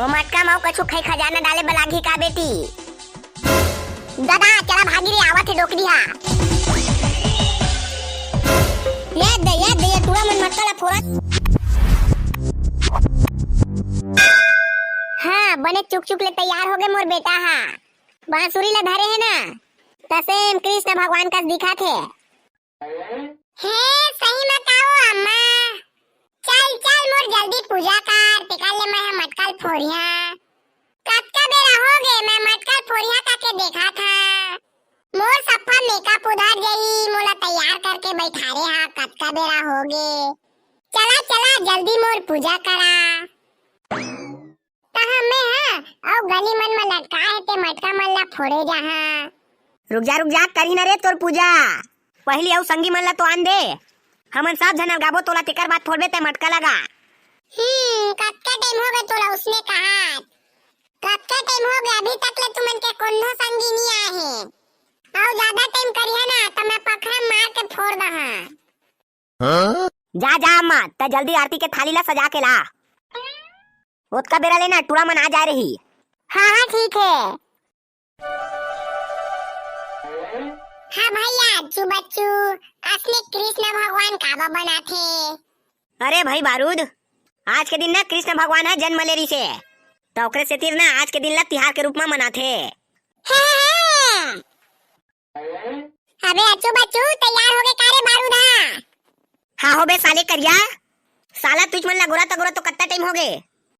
वो मटका माऊ कछु खाई खजाना डाले बलागी का बेटी। दादा चला भागी रे आवत है डोकरी हा। याद दे टूड़ा मन मटका ला फोड़ा। हाँ बने चुक ले तैयार हो गए मोर बेटा हा। बांसुरी ला धरे है ना तसेम कृष्ण भगवान का दिखा थे। हे सही मत आओ अम्मा। चल मोर जल्दी पूजा कर टिका ले मैं मटकल फोड़िया। कब का बेरा हो गए मैं मटकल फोड़िया करके देखा था। मोर सफा मेकअप उधर गई मोला तैयार करके बैठा रे हा। कब का बेरा हो गए चला जल्दी मोर पूजा करा। कहा मैं हां और गली मन में लटका है ते मटका मन ला फोड़े जहा। रुक जा करी ना रे तोर पूजा। पहली आउ संगी मन ला तो आन दे। हमन सब जन गाबो तोला तेकर बाद फोड़बे ते मटका लगा। कब का टाइम हो गया तोला उसने कहा। कब का टाइम हो गया अभी तक ले तुमन के कोनो संगी नहीं आए हैं। और ज्यादा टाइम करिया ना तो मैं पखरा मार के फोड़ दहा। जा मत ते जल्दी आरती के थाली ला सजा के ला। ओत का बेरा लेना टूड़ा मन आ जा रही। हाँ ठीक है। हाँ भैया अच्चू बच्चू असली कृष्ण भगवान काबा बना थे। अरे भाई बारूद आज के दिन ना कृष्ण भगवान है जन्म ले रही से तो ओकरे से तीर ना आज के दिन ला तिहार के रूप में मनाथे। अबे अच्चू बच्चू तैयार हो गए कारे बारूद हाँ हो बे साले करिया। साला तुझ मन ला गोरा तो कत्ता टाइम हो गए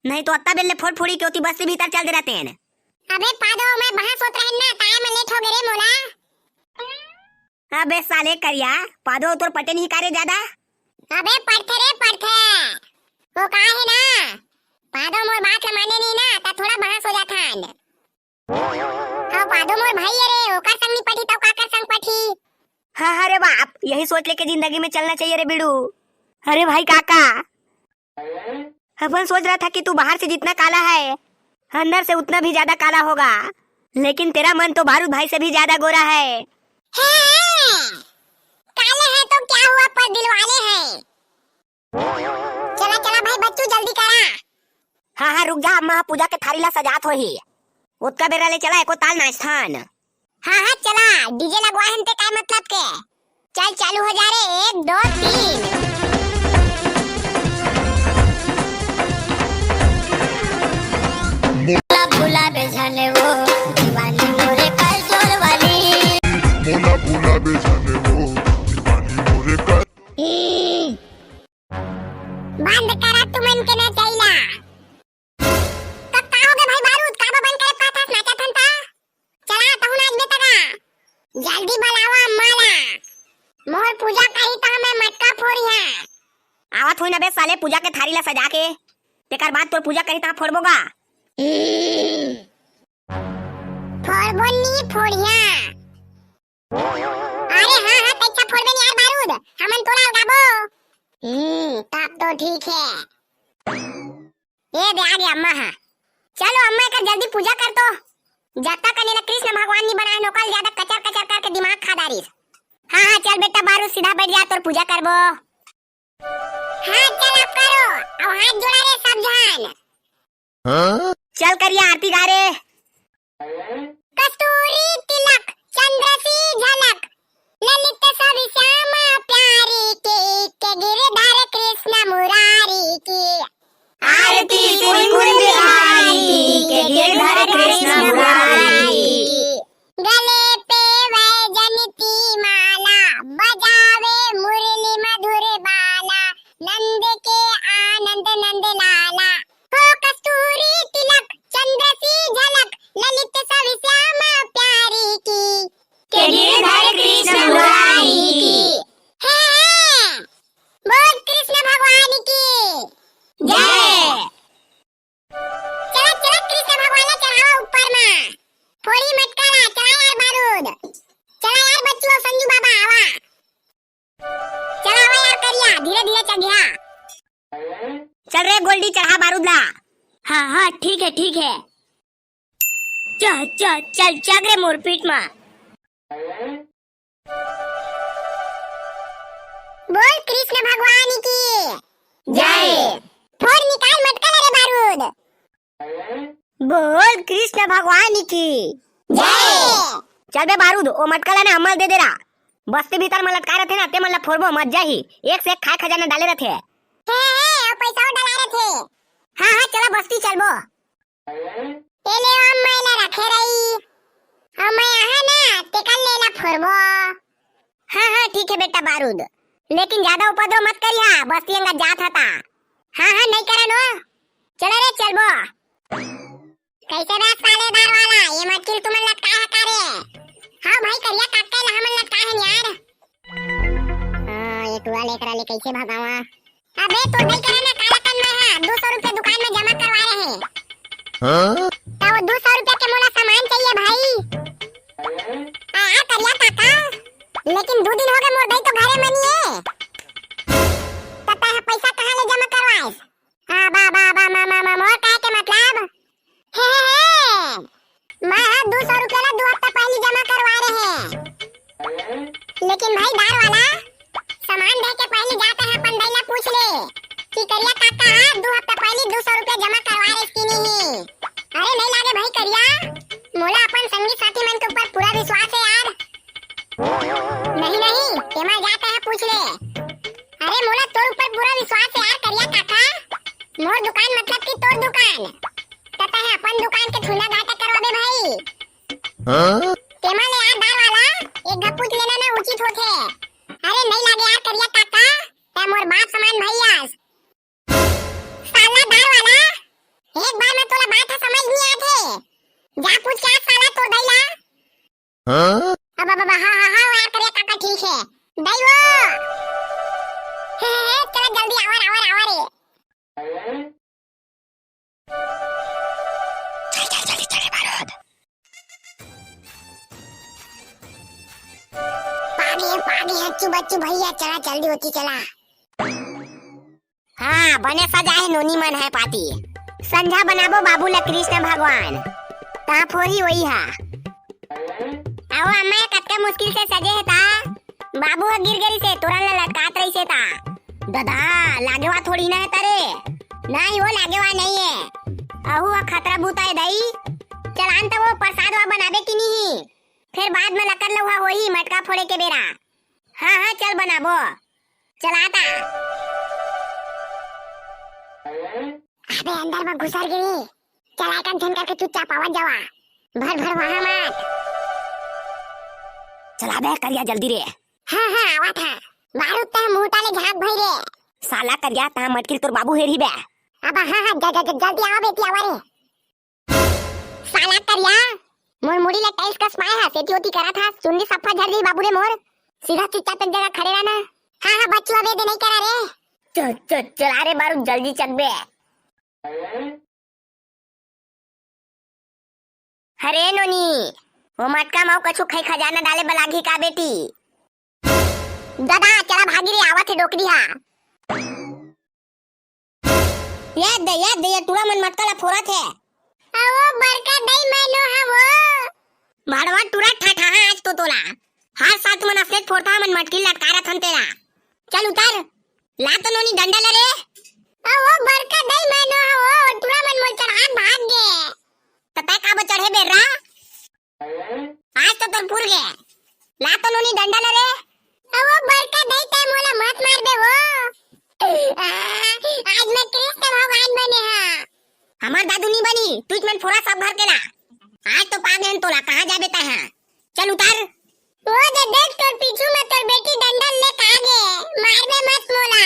नहीं तो अत्ता बेले फोड़ फोड़ी के होती बस से भीतर चल दे रहते हैं। अबे पादो मैं बाहर सोच रहे ना ताया में लेट हो गए रे मोला। अबे साले करिया पादो तोर पटे नहीं कारे ज्यादा। अबे पढ़ते वो कहा है ना पादो मोर बात ला माने नहीं ना ता थोड़ा बहस हो जाता है। हाँ पादो मोर भाई अरे ओकर संग नहीं पठी तो काकर संग पठी। हाँ रे बाप यही सोच लेके जिंदगी में चलना चाहिए रे बिड़ू। अरे भाई काका अपन सोच रहा था कि तू बाहर से जितना काला है अंदर से उतना भी ज्यादा काला होगा लेकिन तेरा मन तो बारूद भाई से भी ज्यादा गोरा है। काले हैं तो क्या हुआ पर दिल वाले हैं। चला भाई बच्चू जल्दी करा। हाँ रुक जा अम्मा पूजा के थाली ला सजात होही। उसका बेरा ले चला एको ताल नाचथान। हाँ चला डीजे लगवा हन ते काय मतलब के। चल चालू हो जा रे 1 2 3। भूला बेजाने वो दीवानी मोरे कर जोर वाली। भूला बेजाने वो दीवानी मोरे कर। बंद करा तुमन के ना चाहिला। तब का हो गए भाई बारूद काबा बंद करे पाथा नाचा थनता। चला तहु नाच बे तगा जल्दी बुलावा माला। मोर पूजा करी ता मैं मटका फोड़िया। आवत होई ना बे साले पूजा के थारी ला सजा के तेकर बाद तोर पूजा करी ता फोड़बोगा। फोड़बोनी फोड़िया। अरे हाँ तैसा फोड़बे नहीं यार बारूद हमन तोला गाबो। तब तो ठीक है। ये दे आ गया अम्मा हाँ। चलो अम्मा का जल्दी पूजा कर तो जब तक कने कृष्ण भगवान नहीं बनाए नोकल ज्यादा कचर करके दिमाग खा दारिस। हाँ चल बेटा बारूद सीधा बैठ जा तोर पूजा करबो। हाँ चल अब करो अब हाथ जोड़ा रे सब जान। चल करिया आरती गा रे। कस्तूरी तिलक चंद्र सी झलक ललित सवि श्यामा प्यारी के गिरधर कृष्ण मुरारी की। आरती गुण बिहारी के गिरधर कृष्ण मुरारी। गले पे वैजयंती माला बजावे मुरली मधुर बाला नंद के आनंद नंद लाला। हो कस्तूरी तिलक चंद्र सी झलक ललित सवि श्यामा प्यारी की के गिरधर कृष्ण मुरारी की। बोल कृष्ण भगवान की जय। चला कृष्ण भगवान ने चढ़ाओ ऊपर में फोड़ी मटका ला चला यार बारूद। चला यार बच्चों संजू बाबा आवा। चला आवा यार करिया धीरे चढ़ गया। चल रे गोल्डी चढ़ा बारूद ला। हाँ ठीक है। चल रे मोर पीठ में। बोल कृष्ण भगवान की जय। फोड़ निकाल मटका रे बारूद। बोल कृष्ण भगवान की जय। चल बे बारूद ओ मटकला ने अमल दे दे रहा। बस्ती भीतर में लटका रहे थे ना ते मतलब फोड़बो मत जाही। एक से एक खाए खजाना डाले रहे थे। और पैसा डाला रहे थे। हाँ चला बस्ती चलबो। ए ले हम मैंने रखे रही। हम यहाँ ना ते कल लेला फोड़बो। हाँ ठीक है बेटा बारूद, लेकिन ज्यादा उपद्रव मत करिया, बस्ती अंगा जात हता। हाँ नहीं करा नो। चलो रे चलबो। कैसे बे सालेदार वाला ये मटकिल तुमन लटका है कारे? हाँ भाई करिया काका ला हमन लटका है यार। ये टुआ लेकर ले कैसे भगावा? अबे तो नहीं करा ना काला कन में है 200 रुपए दुकान में जमा करवा रहे हैं। तो 200 रुपए के मोला सामान चाहिए भाई। करिया काका, लेकिन 2 दिन हो गए मोर भाई तो घरे में नहीं है। तब पैसा कहाँ ले जमा करवाए? बा मोर काहे के मतलब? हे मैं 200 रुपया ला 2 हफ्ता पहले जमा करवा रहे हैं। लेकिन भाई दार वाला सामान दे के पहले जाते हैं अपन भैया पूछ ले कि करिया काका 2 हफ्ता पहले 200 रुपया जमा करवा रहे इसकी नहीं। अरे नहीं लागे भाई करिया, मोला अपन संगी साथी मन के ऊपर पूरा विश्वास है यार। नहीं तेमा जाते हैं पूछ ले। अरे मोला तोर ऊपर पूरा विश्वास है यार करिया काका। मोर दुकान मतलब कि तोर दुकान पता है, अपन दुकान के ठुना घाटा करवाबे भाई। तेमा ले यार दार वाला एक घपूत लेना ना उचित होथे। अरे नहीं लागे यार करिया काका, ते मोर बात समान भैयास। साला दार वाला एक बार में तोला बात समझ नहीं आथे। जा पूछ क्या साला तोर दैला। अब हाँ यार करिया काका ठीक है दैवो। चलो जल्दी आवर रे। चल बारूद। पागी हच्चू बच्चू भैया चला जल्दी होती चला। हाँ बने सजा है नोनी मन है पाती। संझा बनाबो बाबू ला कृष्ण भगवान। कहाँ फोरी वही हा। आओ अम्मा कतका मुश्किल से सजे है ता। बाबू गिर गई से तुरंत लटकात रही से ता। दादा लागेवा थोड़ी ना है तारे। नहीं वो लागेवा नहीं है। अहू खतरा बूता है दई। चलान तो वो प्रसाद वा बनाबे की नहीं, फिर बाद में लकर लहुआ वही मटका फोड़े के बेरा। हाँ चल बनाबो चलाता। अबे अंदर में घुसर गिरी। चला कर झन करके चुपचाप आवाज जावा। भर वहाँ मत। चला बे करिया जल्दी रे। हाँ आवा था। बारूद ता मुंह ताले झाग भई रे। साला करिया ता मटकिल तोर बाबू हेरी बे। अब हाँ जल्दी आवा बेटी आवा रे। साला करिया मोर मुड़ी ले टाइल्स कस पाए है सेती होती करा था। चुन्नी सफा झड़ गई बाबू रे मोर। सीधा चुपचाप एक जगह खड़े रहना। हाँ बच्चू अबे दे नहीं करा रे। चला रे बारूद जल्दी चल बे। अरे नोनी वो मटका माऊ कछु खाई खजाना डाले बलागी का बेटी। दादा चला भागी रे आवत है डोकरी हा। याद दे टूरा मन मटका ला फोरत है। वो बरका दई मैनो हा वो। मारवा टूरा ठाठा आज तो तोला। हर साथ मन अपने फोड़ता मन मटकी लटका रहा थन तेरा। चल उतर ला तो नोनी डंडा ले रे। वो बरका दई मैनो हा वो टूरा मन मोल चढ़ा भाग गे। तता का बा चढ़े बेरा। आज तो तोर पुर गे। ला तो नोनी डंडा ले रे। वो बरका दई ते मोला मत मार दे वो। आज मैं कृष्ण भगवान बने हा। हमार दादू नहीं बनी तुझ मन फोड़ा सब भर के ला। आज तो पागल तोला कहाँ जा बेटा है। चल उतर। वो दे देख तोर पीछू में तोर बेटी डंडल ले कागे मारने मत मोला।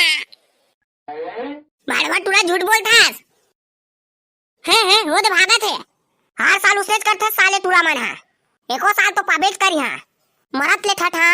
मारवा टूरा झूठ बोलतास है वो तो भागत है। हर साल उसे करते साले टूरा मन है। एको साल तो पाबेज करी हा मरत ले ठठा।